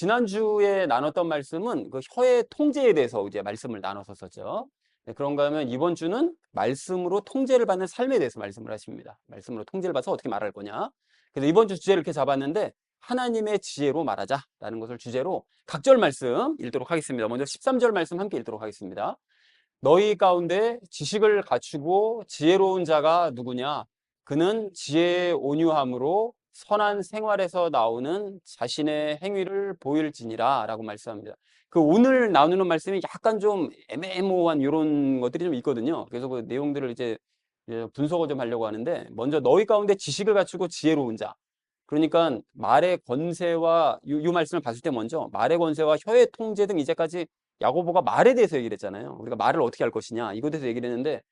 지난주에 나눴던 말씀은 그 혀의 통제에 대해서 이제 말씀을 나눴었죠. 네, 그런가 하면 이번 주는 말씀으로 통제를 받는 삶에 대해서 말씀을 하십니다. 말씀으로 통제를 받아서 어떻게 말할 거냐. 그래서 이번 주 주제를 이렇게 잡았는데 하나님의 지혜로 말하자라는 것을 주제로 각절 말씀 읽도록 하겠습니다. 먼저 13절 말씀 함께 읽도록 하겠습니다. 너희 가운데 지식을 갖추고 지혜로운 자가 누구냐? 그는 지혜의 온유함으로 선한 생활에서 나오는 자신의 행위를 보일지니라 라고 말씀합니다. 그 오늘 나누는 말씀이 약간 좀 애매모호한 이런 것들이 좀 있거든요. 그래서 그 내용들을 이제 분석을 좀 하려고 하는데, 먼저 너희 가운데 지식을 갖추고 지혜로운 자. 그러니까 말의 권세와 이 말씀을 봤을 때 먼저 말의 권세와 혀의 통제 등 이제까지 야고보가 말에 대해서 얘기를 했잖아요. 우리가 말을 어떻게 할 것이냐 이것에 대해서 얘기를 했는데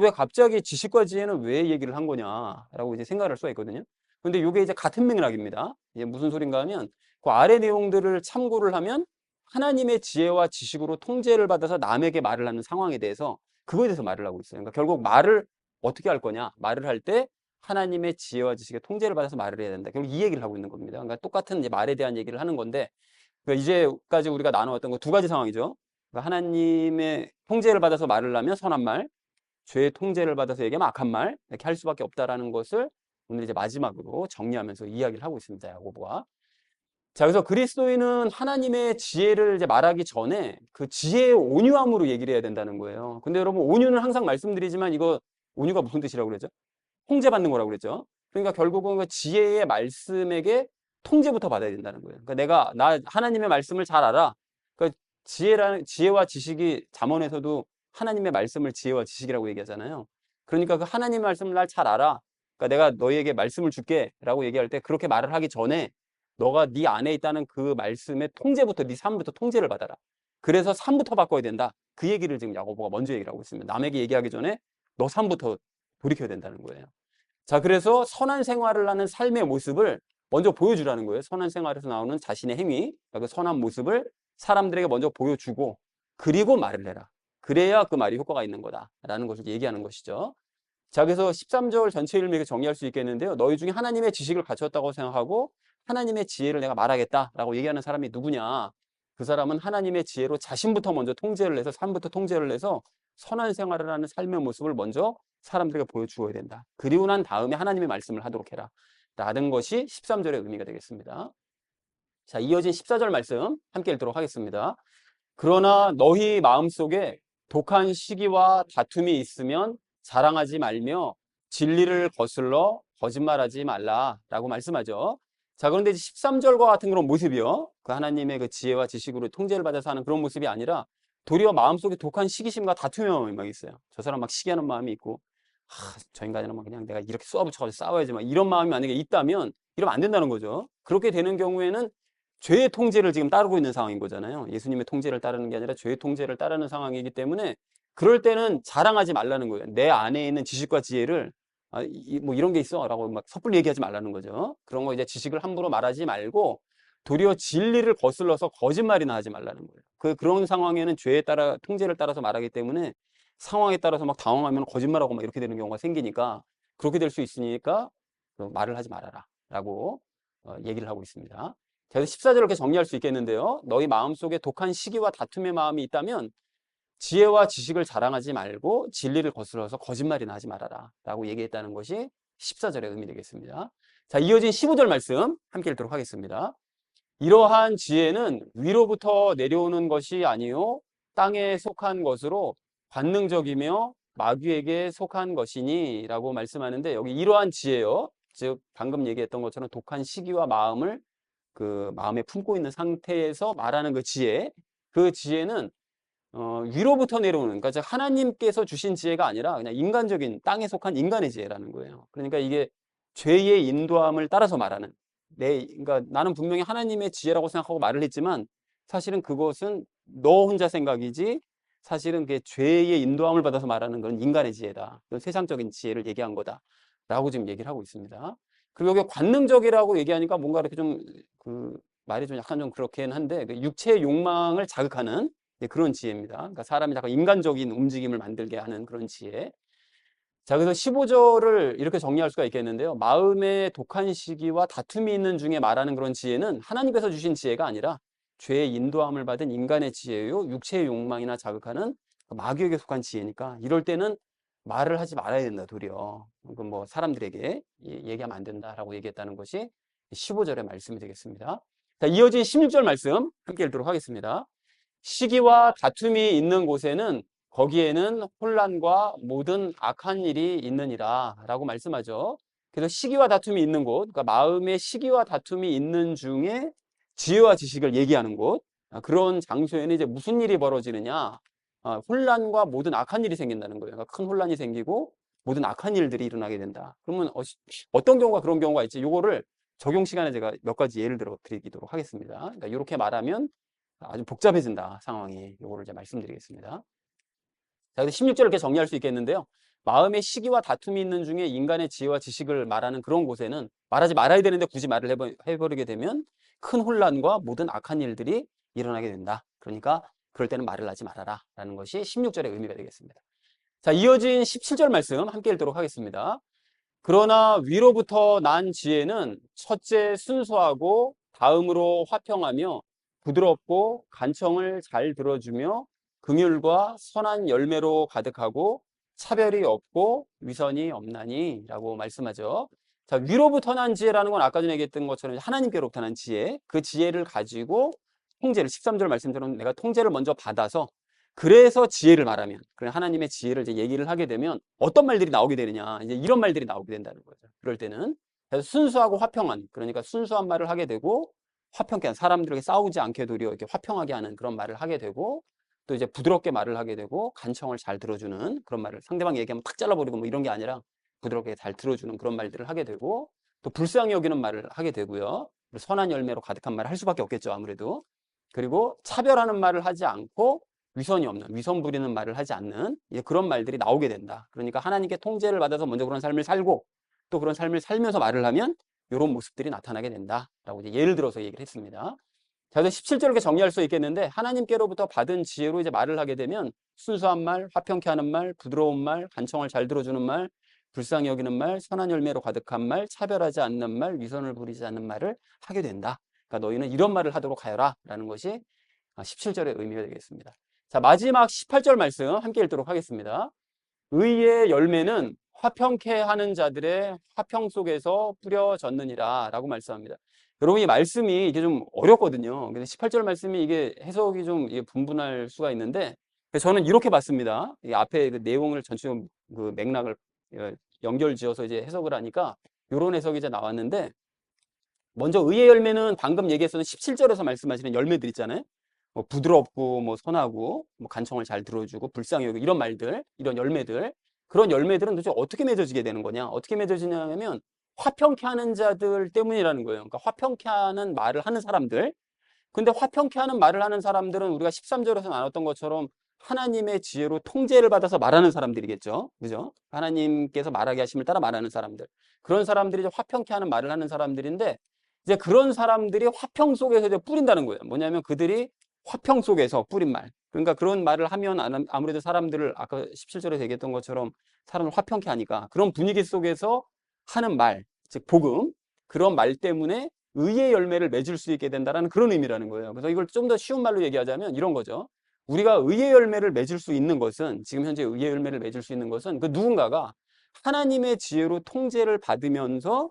왜 갑자기 지식과 지혜는 왜 얘기를 한 거냐라고 이제 생각을 할 수가 있거든요. 근데 이게 이제 같은 맥락입니다. 이게 무슨 소린가 하면 그 아래 내용들을 참고를 하면 하나님의 지혜와 지식으로 통제를 받아서 남에게 말을 하는 상황에 대해서 그거에 대해서 말을 하고 있어요. 그러니까 결국 말을 어떻게 할 거냐, 말을 할 때 하나님의 지혜와 지식의 통제를 받아서 말을 해야 된다. 결국 이 얘기를 하고 있는 겁니다. 그러니까 똑같은 이제 말에 대한 얘기를 하는 건데, 그러니까 이제까지 우리가 나눠왔던 거 두 가지 상황이죠. 그러니까 하나님의 통제를 받아서 말을 하면 선한 말, 죄의 통제를 받아서 얘기하면 악한 말, 이렇게 할 수밖에 없다라는 것을 오늘 이제 마지막으로 정리하면서 이야기를 하고 있습니다. 야고보가. 자, 그래서 그리스도인은 하나님의 지혜를 이제 말하기 전에 그 지혜의 온유함으로 얘기를 해야 된다는 거예요. 근데 여러분, 온유는 항상 말씀드리지만 이거 온유가 무슨 뜻이라고 그러죠? 통제받는 거라고 그랬죠. 그러니까 결국은 그 지혜의 말씀에게 통제부터 받아야 된다는 거예요. 그러니까 나 하나님의 말씀을 잘 알아. 그러니까 지혜와 지식이 잠언에서도 하나님의 말씀을 지혜와 지식이라고 얘기하잖아요. 그러니까 그 하나님의 말씀을 날 잘 알아. 그러니까 내가 너에게 말씀을 줄게라고 얘기할 때 그렇게 말을 하기 전에 너가 네 안에 있다는 그 말씀의 통제부터 네 삶부터 통제를 받아라. 그래서 삶부터 바꿔야 된다. 그 얘기를 지금 야고보가 먼저 얘기를 하고 있습니다. 남에게 얘기하기 전에 너 삶부터 돌이켜야 된다는 거예요. 자, 그래서 선한 생활을 하는 삶의 모습을 먼저 보여주라는 거예요. 선한 생활에서 나오는 자신의 행위, 그 선한 모습을 사람들에게 먼저 보여주고 그리고 말을 해라. 그래야 그 말이 효과가 있는 거다라는 것을 얘기하는 것이죠. 자, 그래서 13절 전체 의미를 정리할 수 있겠는데요. 너희 중에 하나님의 지식을 갖췄다고 생각하고 하나님의 지혜를 내가 말하겠다라고 얘기하는 사람이 누구냐? 그 사람은 하나님의 지혜로 자신부터 먼저 통제를 해서 삶부터 통제를 해서 선한 생활을 하는 삶의 모습을 먼저 사람들에게 보여주어야 된다. 그리고 난 다음에 하나님의 말씀을 하도록 해라. 라는 것이 13절의 의미가 되겠습니다. 자, 이어진 14절 말씀 함께 읽도록 하겠습니다. 그러나 너희 마음속에 독한 시기와 다툼이 있으면 자랑하지 말며 진리를 거슬러 거짓말하지 말라라고 말씀하죠. 자, 그런데 이제 13절과 같은 그런 모습이요. 그 하나님의 그 지혜와 지식으로 통제를 받아서 하는 그런 모습이 아니라 도리어 마음속에 독한 시기심과 다툼의 마음이 막 있어요. 저 사람 막 시기하는 마음이 있고, 저 인간이랑 그냥 내가 이렇게 쏘아붙여가지고 싸워야지 막 이런 마음이 만약에 있다면 이러면 안 된다는 거죠. 그렇게 되는 경우에는 죄의 통제를 지금 따르고 있는 상황인 거잖아요. 예수님의 통제를 따르는 게 아니라 죄의 통제를 따르는 상황이기 때문에 그럴 때는 자랑하지 말라는 거예요. 내 안에 있는 지식과 지혜를 뭐 이런 게 있어 라고 막 섣불리 얘기하지 말라는 거죠. 그런 거 이제 지식을 함부로 말하지 말고 도리어 진리를 거슬러서 거짓말이나 하지 말라는 거예요. 그런 상황에는 죄에 따라 통제를 따라서 말하기 때문에 상황에 따라서 막 당황하면 거짓말하고 막 이렇게 되는 경우가 생기니까 그렇게 될 수 있으니까 말을 하지 말아라 라고 얘기를 하고 있습니다. 자, 그래서 14절을 이렇게 정리할 수 있겠는데요. 너희 마음속에 독한 시기와 다툼의 마음이 있다면 지혜와 지식을 자랑하지 말고 진리를 거슬러서 거짓말이나 하지 말아라 라고 얘기했다는 것이 14절의 의미 되겠습니다. 자, 이어진 15절 말씀 함께 읽도록 하겠습니다. 이러한 지혜는 위로부터 내려오는 것이 아니요 땅에 속한 것으로 관능적이며 마귀에게 속한 것이니 라고 말씀하는데, 여기 이러한 지혜요, 즉 방금 얘기했던 것처럼 독한 시기와 마음을 그 마음에 품고 있는 상태에서 말하는 그 지혜, 그 지혜는 위로부터 내려오는, 그러니까 하나님께서 주신 지혜가 아니라 그냥 인간적인 땅에 속한 인간의 지혜라는 거예요. 그러니까 이게 죄의 인도함을 따라서 말하는, 그러니까 나는 분명히 하나님의 지혜라고 생각하고 말을 했지만 사실은 그것은 너 혼자 생각이지 사실은 그게 죄의 인도함을 받아서 말하는 그런 인간의 지혜다. 그런 세상적인 지혜를 얘기한 거다라고 지금 얘기를 하고 있습니다. 그리고 여기 관능적이라고 얘기하니까 뭔가 이렇게 좀 그 말이 좀 약간 좀 그렇긴 한데 그 육체의 욕망을 자극하는 그런 지혜입니다. 그러니까 사람이 약간 인간적인 움직임을 만들게 하는 그런 지혜. 자, 그래서 15절을 이렇게 정리할 수가 있겠는데요. 마음의 독한 시기와 다툼이 있는 중에 말하는 그런 지혜는 하나님께서 주신 지혜가 아니라 죄의 인도함을 받은 인간의 지혜요, 육체의 욕망이나 자극하는 마귀에게 속한 지혜니까 이럴 때는 말을 하지 말아야 된다, 도리어. 그 뭐 사람들에게 얘기하면 안 된다라고 얘기했다는 것이 15절의 말씀이 되겠습니다. 자, 이어진 16절 말씀 함께 읽도록 하겠습니다. 시기와 다툼이 있는 곳에는 거기에는 혼란과 모든 악한 일이 있느니라 라고 말씀하죠. 그래서 시기와 다툼이 있는 곳, 그러니까 마음에 시기와 다툼이 있는 중에 지혜와 지식을 얘기하는 곳, 그런 장소에는 이제 무슨 일이 벌어지느냐? 혼란과 모든 악한 일이 생긴다는 거예요. 그러니까 큰 혼란이 생기고 모든 악한 일들이 일어나게 된다. 그러면 어떤 경우가 그런 경우가 있지? 요거를 적용 시간에 제가 몇 가지 예를 들어 드리도록 하겠습니다. 그러니까 이렇게 말하면 아주 복잡해진다, 상황이. 요거를 이제 말씀드리겠습니다. 자, 근데 16절을 이렇게 정리할 수 있겠는데요. 마음의 시기와 다툼이 있는 중에 인간의 지혜와 지식을 말하는 그런 곳에는 말하지 말아야 되는데 굳이 말을 해버리게 되면 큰 혼란과 모든 악한 일들이 일어나게 된다. 그러니까 그럴 때는 말을 하지 말아라 라는 것이 16절의 의미가 되겠습니다. 자, 이어진 17절 말씀 함께 읽도록 하겠습니다. 그러나 위로부터 난 지혜는 첫째 순수하고 다음으로 화평하며 부드럽고 간청을 잘 들어주며 긍휼과 선한 열매로 가득하고 차별이 없고 위선이 없나니 라고 말씀하죠. 자, 위로부터 난 지혜라는 건 아까 전에 얘기했던 것처럼 하나님께로부터 난 지혜, 그 지혜를 가지고 통제를, 13절 말씀처럼 내가 통제를 먼저 받아서 그래서 지혜를 말하면, 그래 하나님의 지혜를 이제 얘기를 하게 되면 어떤 말들이 나오게 되느냐, 이제 이런 말들이 나오게 된다는 거죠. 그럴 때는 그래서 순수하고 화평한, 그러니까 순수한 말을 하게 되고 화평케 한, 사람들에게 싸우지 않게 도리어 이렇게 화평하게 하는 그런 말을 하게 되고, 또 이제 부드럽게 말을 하게 되고 간청을 잘 들어주는 그런 말을, 상대방 얘기하면 탁 잘라버리고 뭐 이런 게 아니라 부드럽게 잘 들어주는 그런 말들을 하게 되고, 또 불쌍히 여기는 말을 하게 되고요. 선한 열매로 가득한 말을 할 수밖에 없겠죠, 아무래도. 그리고 차별하는 말을 하지 않고 위선이 없는, 위선 부리는 말을 하지 않는 그런 말들이 나오게 된다. 그러니까 하나님께 통제를 받아서 먼저 그런 삶을 살고 또 그런 삶을 살면서 말을 하면 이런 모습들이 나타나게 된다라고 이제 예를 들어서 얘기를 했습니다. 자, 17절 이렇게 정리할 수 있겠는데, 하나님께로부터 받은 지혜로 이제 말을 하게 되면 순수한 말, 화평케 하는 말, 부드러운 말, 간청을 잘 들어주는 말, 불쌍히 여기는 말, 선한 열매로 가득한 말, 차별하지 않는 말, 위선을 부리지 않는 말을 하게 된다. 그러니까 너희는 이런 말을 하도록 하여라 라는 것이 17절의 의미가 되겠습니다. 자, 마지막 18절 말씀 함께 읽도록 하겠습니다. 의의 열매는 화평케 하는 자들의 화평 속에서 뿌려졌느니라 라고 말씀합니다. 여러분, 이 말씀이 이게 좀 어렵거든요. 근데 18절 말씀이 이게 해석이 좀 분분할 수가 있는데, 저는 이렇게 봤습니다. 이 앞에 그 내용을 전체적으로 그 맥락을 연결 지어서 이제 해석을 하니까 이런 해석이 이제 나왔는데, 먼저 의의 열매는 방금 얘기했었던 17절에서 말씀하시는 열매들 있잖아요. 뭐 부드럽고 뭐 선하고 뭐 간청을 잘 들어주고 불쌍히 여기고 이런 말들, 이런 열매들, 그런 열매들은 도대체 어떻게 맺어지게 되는 거냐, 어떻게 맺어지냐면 화평케 하는 자들 때문이라는 거예요. 그러니까 화평케 하는 말을 하는 사람들. 근데 화평케 하는 말을 하는 사람들은 우리가 13절에서 나눴던 것처럼 하나님의 지혜로 통제를 받아서 말하는 사람들이겠죠. 그죠? 하나님께서 말하게 하심을 따라 말하는 사람들. 그런 사람들이 이제 화평케 하는 말을 하는 사람들인데, 이제 그런 사람들이 화평 속에서 이제 뿌린다는 거예요. 뭐냐면 그들이 화평 속에서 뿌린 말. 그러니까 그런 말을 하면 아무래도 사람들을 아까 17절에 얘기했던 것처럼 사람을 화평케 하니까 그런 분위기 속에서 하는 말, 즉 복음, 그런 말 때문에 의의 열매를 맺을 수 있게 된다는 그런 의미라는 거예요. 그래서 이걸 좀 더 쉬운 말로 얘기하자면 이런 거죠. 우리가 의의 열매를 맺을 수 있는 것은, 지금 현재 의의 열매를 맺을 수 있는 것은 그 누군가가 하나님의 지혜로 통제를 받으면서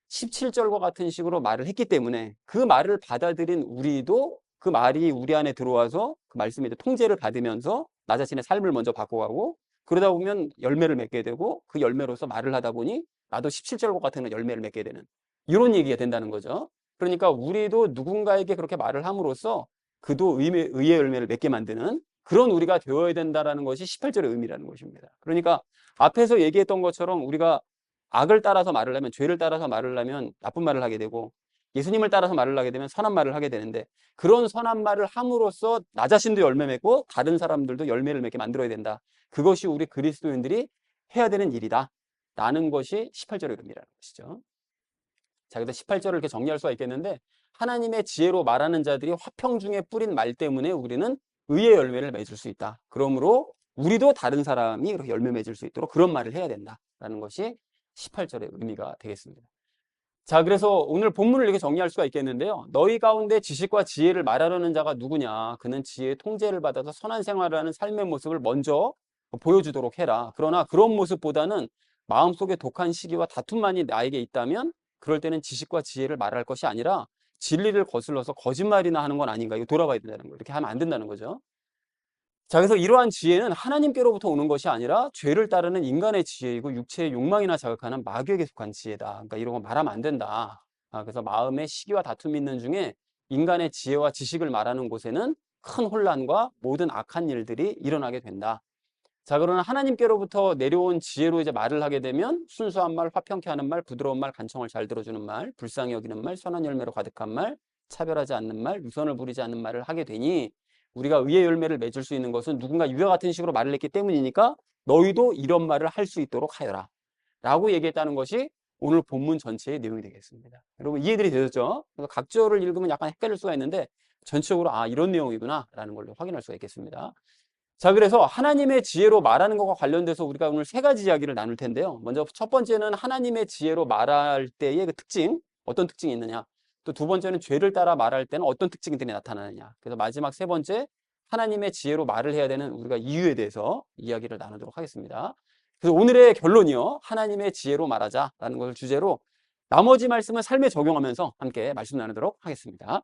17절과 같은 식으로 말을 했기 때문에 그 말을 받아들인 우리도 그 말이 우리 안에 들어와서 그 말씀에 통제를 받으면서 나 자신의 삶을 먼저 바꿔가고, 그러다 보면 열매를 맺게 되고 그 열매로서 말을 하다 보니 나도 17절과 같은 열매를 맺게 되는 이런 얘기가 된다는 거죠. 그러니까 우리도 누군가에게 그렇게 말을 함으로써 그도 의의 열매를 맺게 만드는 그런 우리가 되어야 된다는 것이 18절의 의미라는 것입니다. 그러니까 앞에서 얘기했던 것처럼 우리가 악을 따라서 말을 하면, 죄를 따라서 말을 하면 나쁜 말을 하게 되고, 예수님을 따라서 말을 하게 되면 선한 말을 하게 되는데, 그런 선한 말을 함으로써 나 자신도 열매 맺고 다른 사람들도 열매를 맺게 만들어야 된다. 그것이 우리 그리스도인들이 해야 되는 일이다 라는 것이 18절의 의미라는 것이죠. 자, 그래서 18절을 이렇게 정리할 수가 있겠는데, 하나님의 지혜로 말하는 자들이 화평 중에 뿌린 말 때문에 우리는 의의 열매를 맺을 수 있다. 그러므로 우리도 다른 사람이 이렇게 열매 맺을 수 있도록 그런 말을 해야 된다라는 것이 18절의 의미가 되겠습니다. 자, 그래서 오늘 본문을 이렇게 정리할 수가 있겠는데요. 너희 가운데 지식과 지혜를 말하려는 자가 누구냐? 그는 지혜의 통제를 받아서 선한 생활을 하는 삶의 모습을 먼저 보여주도록 해라. 그러나 그런 모습보다는 마음속에 독한 시기와 다툼만이 나에게 있다면 그럴 때는 지식과 지혜를 말할 것이 아니라 진리를 거슬러서 거짓말이나 하는 건 아닌가? 이거 돌아봐야 된다는 거예요. 이렇게 하면 안 된다는 거죠. 자, 그래서 이러한 지혜는 하나님께로부터 오는 것이 아니라 죄를 따르는 인간의 지혜이고 육체의 욕망이나 자극하는 마귀에게 속한 지혜다. 그러니까 이런 거 말하면 안 된다. 그래서 마음에 시기와 다툼이 있는 중에 인간의 지혜와 지식을 말하는 곳에는 큰 혼란과 모든 악한 일들이 일어나게 된다. 자, 그러나 하나님께로부터 내려온 지혜로 이제 말을 하게 되면 순수한 말, 화평케 하는 말, 부드러운 말, 간청을 잘 들어주는 말, 불쌍히 여기는 말, 선한 열매로 가득한 말, 차별하지 않는 말, 유선을 부리지 않는 말을 하게 되니 우리가 의의 열매를 맺을 수 있는 것은 누군가 이와 같은 식으로 말을 했기 때문이니까 너희도 이런 말을 할 수 있도록 하여라 라고 얘기했다는 것이 오늘 본문 전체의 내용이 되겠습니다. 여러분 이해들이 되셨죠? 그래서 각절을 읽으면 약간 헷갈릴 수가 있는데 전체적으로 이런 내용이구나 라는 걸로 확인할 수가 있겠습니다. 자, 그래서 하나님의 지혜로 말하는 것과 관련돼서 우리가 오늘 세 가지 이야기를 나눌 텐데요. 먼저 첫 번째는 하나님의 지혜로 말할 때의 그 특징, 어떤 특징이 있느냐. 또 두 번째는 죄를 따라 말할 때는 어떤 특징들이 나타나느냐. 그래서 마지막 세 번째, 하나님의 지혜로 말을 해야 되는 우리가 이유에 대해서 이야기를 나누도록 하겠습니다. 그래서 오늘의 결론이요. 하나님의 지혜로 말하자라는 것을 주제로 나머지 말씀을 삶에 적용하면서 함께 말씀 나누도록 하겠습니다.